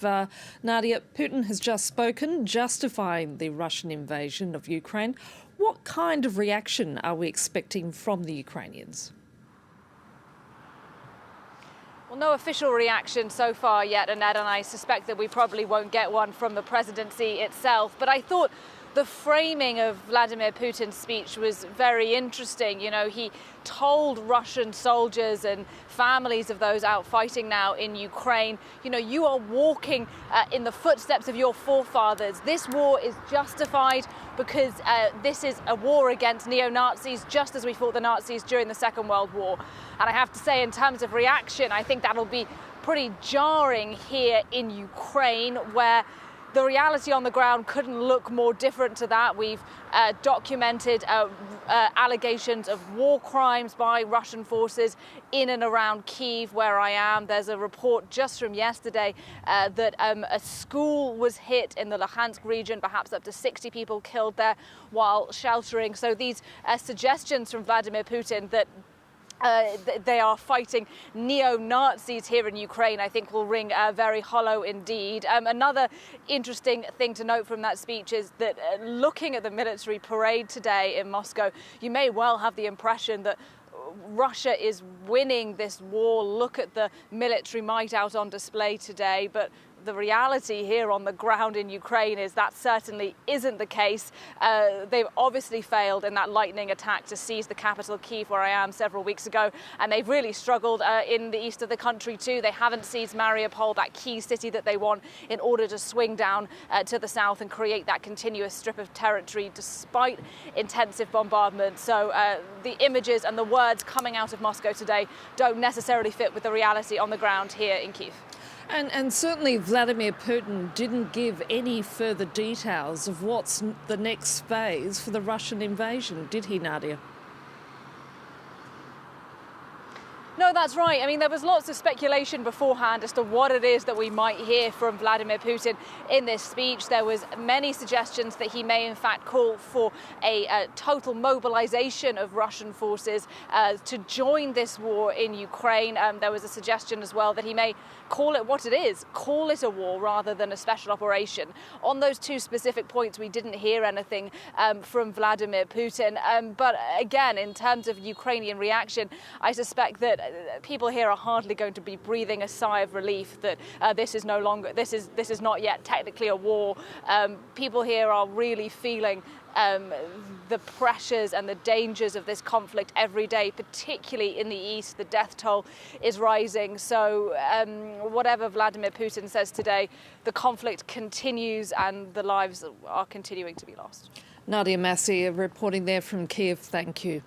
Nadia, Putin has just spoken, justifying the Russian invasion of Ukraine. What kind of reaction are we expecting from the Ukrainians? Well, no official reaction so far yet, Annette, and I suspect that we probably won't get one from the presidency itself. But I thought the framing of Vladimir Putin's speech was very interesting. You know, he told Russian soldiers and families of those out fighting now in Ukraine, you know, you are walking in the footsteps of your forefathers. This war is justified because this is a war against neo-Nazis, just as we fought the Nazis during the Second World War. And I have to say, in terms of reaction, I think that'll be pretty jarring here in Ukraine, where the reality on the ground couldn't look more different to that. We've documented allegations of war crimes by Russian forces in and around Kyiv, where I am. There's a report just from yesterday that a school was hit in the Luhansk region, perhaps up to 60 people killed there while sheltering. So these suggestions from Vladimir Putin that they are fighting neo-Nazis here in Ukraine, I think will ring very hollow indeed. Another interesting thing to note from that speech is that looking at the military parade today in Moscow, you may well have the impression that Russia is winning this war. Look at the military might out on display today, but the reality here on the ground in Ukraine is that certainly isn't the case. They've obviously failed in that lightning attack to seize the capital, Kyiv, where I am, several weeks ago, and they've really struggled in the east of the country too. They haven't seized Mariupol, that key city that they want, in order to swing down to the south and create that continuous strip of territory despite intensive bombardment. So the images and the words coming out of Moscow today don't necessarily fit with the reality on the ground here in Kyiv. And certainly Vladimir Putin didn't give any further details of what's the next phase for the Russian invasion, did he, Nadia? No, that's right. I mean, there was lots of speculation beforehand as to what it is that we might hear from Vladimir Putin in this speech. There was many suggestions that he may in fact call for a total mobilization of Russian forces to join this war in Ukraine. There was a suggestion as well that he may call it what it is, call it a war rather than a special operation. On those two specific points, we didn't hear anything from Vladimir Putin. But again, in terms of Ukrainian reaction, I suspect that people here are hardly going to be breathing a sigh of relief that this is not yet technically a war. People here are really feeling the pressures and the dangers of this conflict every day, particularly in the east. The death toll is rising. So whatever Vladimir Putin says today, the conflict continues and the lives are continuing to be lost. Nadia Massih reporting there from Kyiv. Thank you.